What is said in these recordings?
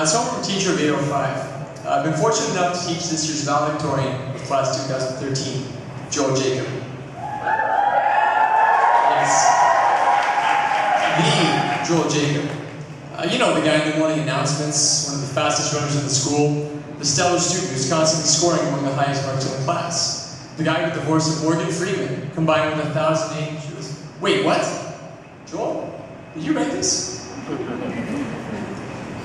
So I'm from teacher of 805. I've been fortunate enough to teach this year's valedictorian of class 2013, Joel Jacob. Yes. The Joel Jacob. You know, the guy in the morning announcements, one of the fastest runners in the school, the stellar student who's constantly scoring among the highest marks in the class. The guy with the voice of Morgan Freeman, combined with 1,000 angels. Wait, what? Joel? Did you write this?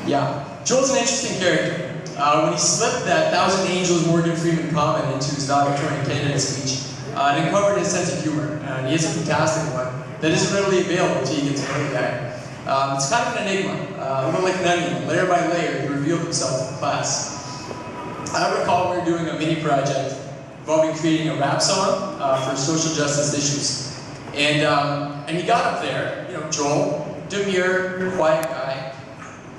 Yeah. Joel's an interesting character. When he slipped that 1,000 angels Morgan Freeman comment into his valedictorian candidate speech, it uncovered his sense of humor, and he has a fantastic one that isn't readily available until you get to know the guy. It's kind of an enigma, a little like an onion. Layer by layer, he revealed himself to the class. I recall we were doing a mini project involving creating a rap song for social justice issues. And he got up there, you know, Joel, demure, quiet guy,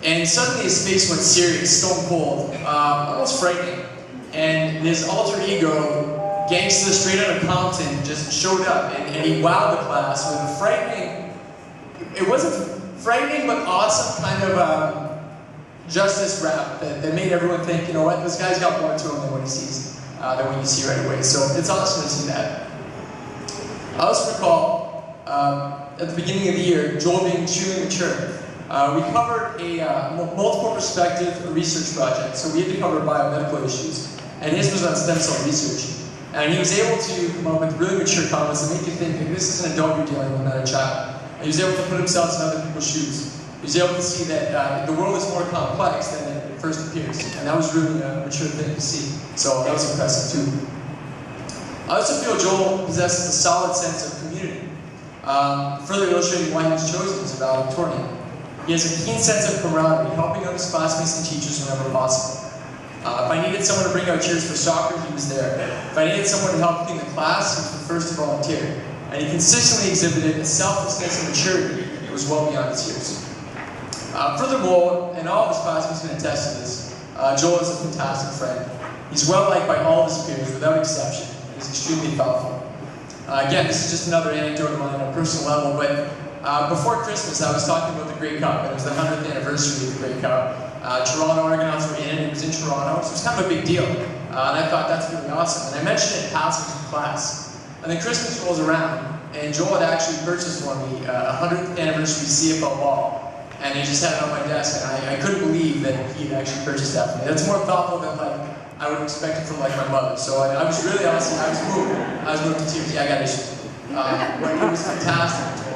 and suddenly his face went serious, stone cold, almost frightening. And his alter ego, gangsta straight out of Compton, just showed up, and he wowed the class with a frightening, it wasn't frightening but awesome kind of justice rap that made everyone think, you know what, this guy's got more to him than what he sees, than what you see right away. So it's awesome to see that. I also recall, at the beginning of the year, Joel being extremely mature. We covered a multiple perspective research project, so we had to cover biomedical issues, and his was on stem cell research. And he was able to come up with really mature comments that make you think, this is an adult you're dealing with, not a child. And he was able to put himself in other people's shoes. He was able to see that the world is more complex than it first appears, and that was really a mature thing to see. So that was impressive too. I also feel Joel possesses a solid sense of community, further illustrating why he was chosen as a valedictorian. He has a keen sense of camaraderie, helping out his classmates and teachers whenever possible. If I needed someone to bring out cheers for soccer, he was there. If I needed someone to help clean the class, he was the first to volunteer. And he consistently exhibited a selflessness and maturity that was well beyond his years. Furthermore, and all of his classmates can attest to this, Joel is a fantastic friend. He's well liked by all of his peers without exception. He's extremely thoughtful. Again, this is just another anecdote of mine on a personal level, but before Christmas I was talking about the Grey Cup, and it was the 100th anniversary of the Grey Cup. Toronto Argonauts were in it, it was in Toronto, so it was kind of a big deal. And I thought that's really awesome, and I mentioned it in passing to class. And then Christmas rolls around, and Joel had actually purchased for me a 100th anniversary CFL ball. And he just had it on my desk, and I couldn't believe that he had actually purchased that for me. That's more thoughtful than like I would expect it from like my mother. So I was really awesome. I was moved. I was moved to tears. Yeah, I got issues. But it was fantastic.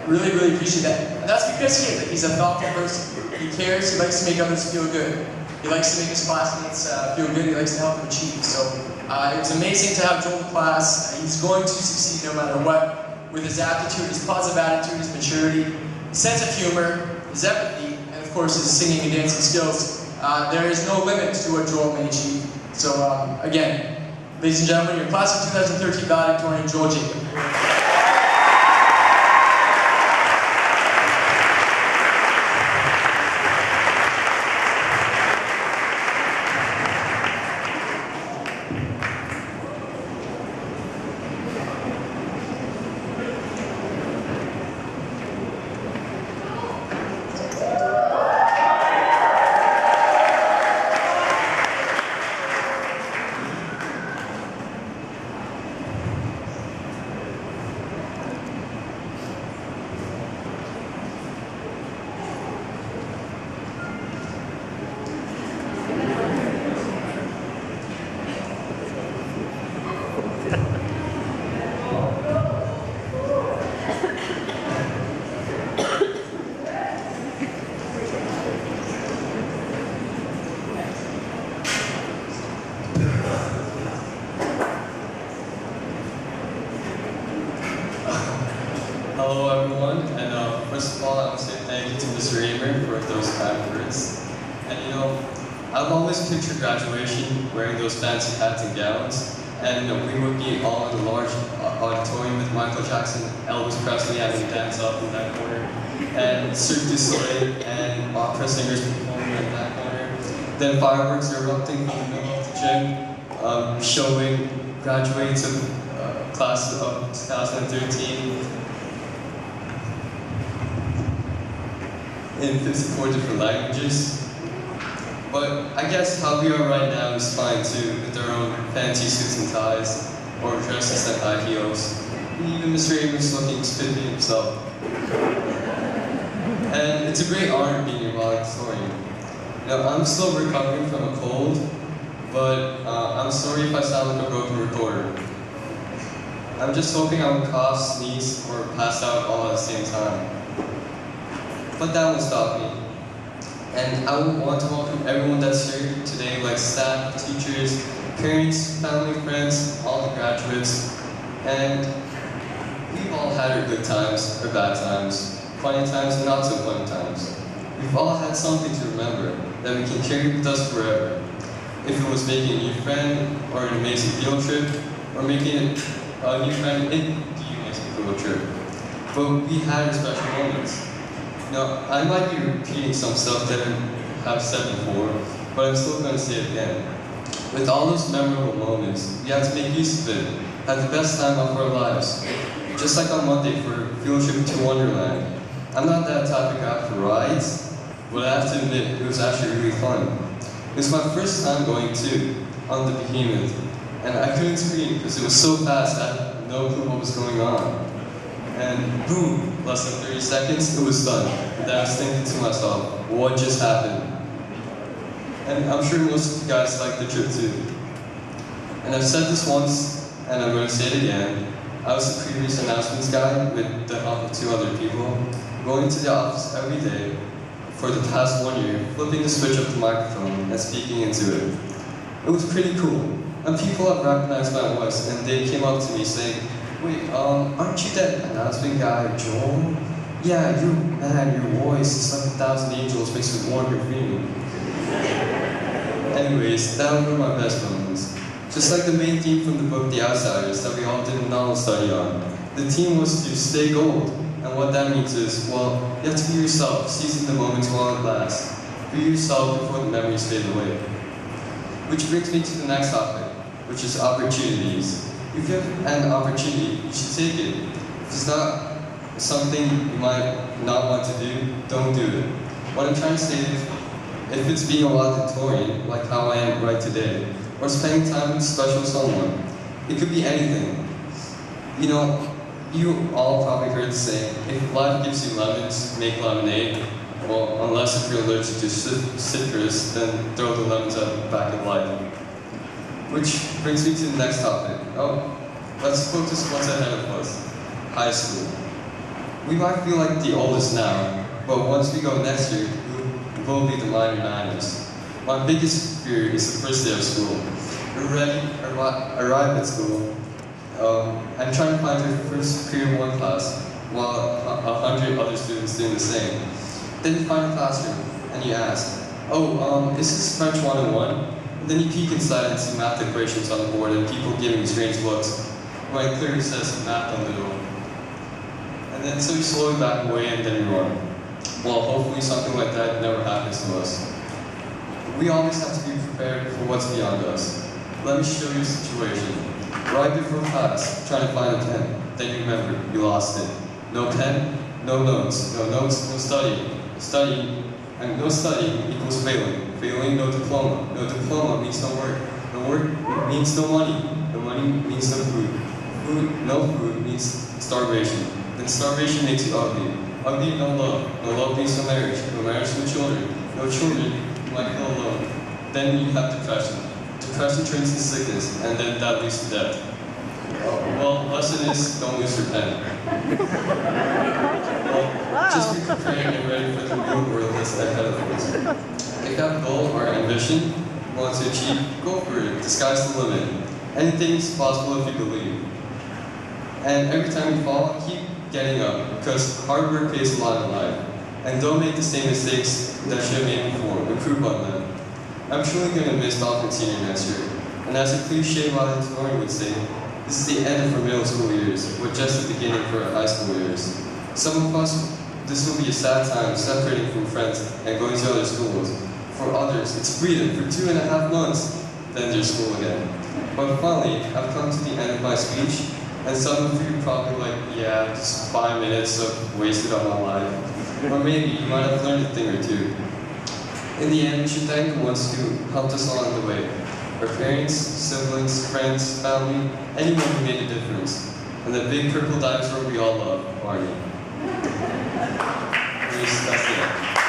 Really, really appreciate that. And that's because he's a thoughtful person. He cares. He likes to make others feel good. He likes to make his classmates feel good. He likes to help them achieve. So it was amazing to have Joel in class. He's going to succeed no matter what. With his aptitude, his positive attitude, his maturity, his sense of humor, his empathy, and of course his singing and dancing skills. There is no limit to what Joel may achieve. So again, ladies and gentlemen, your class of 2013 valedictorian, Joel Jacob. Hello everyone, and first of all I want to say thank you to Mr. Amer for those kind words. And you know, I've always pictured graduation wearing those fancy hats and gowns, and we would be all in a large auditorium with Michael Jackson, Elvis Presley having a dance up in that corner, and Cirque du Soleil and opera singers performing in that corner. Then fireworks erupting from the middle of the gym, showing graduates of class of 2013 in 54 different languages. But I guess how we are right now is fine too, with our own fancy suits and ties, or dresses and high heels. Even Mr. Abrams looking spiffy himself. And it's a great honor being your valedictorian. I'm still recovering from a cold, but I'm sorry if I sound like a broken recorder. I'm just hoping I won't cough, sneeze, or pass out all at the same time. But that won't stop me. And I would want to welcome everyone that's here today, like staff, teachers, parents, family, friends, all the graduates. And we've all had our good times, our bad times, funny times, and not so funny times. We've all had something to remember that we can carry with us forever. If it was making a new friend, or an amazing field trip, or making a new friend in the amazing field trip. But we had our special moments. I might be repeating some stuff that I have said before, but I'm still going to say it again. With all those memorable moments, we have to make use of it, have the best time of our lives. Just like on Monday for a field trip to Wonderland. I'm not that type of guy for rides, but I have to admit, it was actually really fun. It was my first time going too, on the Behemoth, and I couldn't scream because it was so fast I had no clue what was going on. And boom, less than 30 seconds, it was done. And I was thinking to myself, what just happened? And I'm sure most of you guys like the trip too. And I've said this once, and I'm going to say it again. I was the previous announcements guy with the help of 2 other people, going to the office every day for the past 1 year, flipping the switch of the microphone and speaking into it. It was pretty cool. And people have recognized my voice, and they came up to me saying, "Wait, aren't you that announcement guy, Joel? Yeah, your voice is like 1,000 angels mixed with Morgan Freeman." Anyways, that were my best moments. Just like the main theme from the book The Outsiders that we all did a novel study on. The theme was to stay gold. And what that means is, well, you have to be yourself, seizing the moments while it lasts. Be yourself before the memories fade away. Which brings me to the next topic, which is opportunities. If you have an opportunity, you should take it. If it's not something you might not want to do, don't do it. What I'm trying to say is, if it's being a valedictorian, like how I am right today, or spending time with a special someone, it could be anything. You all probably heard the saying, if life gives you lemons, make lemonade. Well, unless if you're allergic to citrus, then throw the lemons at the back of life. Which brings me to the next topic. Let's focus what's ahead of us. High school. We might feel like the oldest now, but once we go next year, we will be the minor niners. My biggest fear is the first day of school. Arrive at school, I'm trying to find your first period 1 class, while 100 other students doing the same. Then you find a classroom, and you ask, is this French 101? And then you peek inside and see math equations on the board and people giving strange looks, when it clearly says math on the door. And then so you slowly back away and then you run. Well, hopefully something like that never happens to us. We always have to be prepared for what's beyond us. Let me show you a situation. Right before class, trying to find a pen. Then you remember, you lost it. No pen, no notes. No notes, no study. And no study equals failing. Failing, no diploma. No diploma means no work. No work means no money. No money means no food. No food means starvation. Then starvation makes you ugly. Ugly, no love. No love means no marriage. No marriage, no children. No children, you might feel alone. Then you have depression. Depression turns to sickness, and then that leads to death. Well, lesson is, don't lose your pen. Well, just be prepared and ready for the real world that's ahead of us. If you have a goal or ambition you want to achieve, go for it. The sky's the limit. Anything is possible if you believe. And every time you fall, keep getting up, because hard work pays a lot in life. And don't make the same mistakes that you have made before. Improve on them. I'm truly going to miss Dolphin senior next year. And as a cliche valedictorian would say, this is the end of our middle school years, but just the beginning for our high school years. Some of us, this will be a sad time separating from friends and going to other schools. For others, it's freedom for 2.5 months, then there's school again. But finally, I've come to the end of my speech, and some of you are probably like, yeah, just 5 minutes of wasted on my life. Or maybe you might have learned a thing or two. In the end, we should thank the ones who helped us along the way. Our parents, siblings, friends, family, anyone who made a difference. And the big purple dinosaur we all love, Barney. That's it.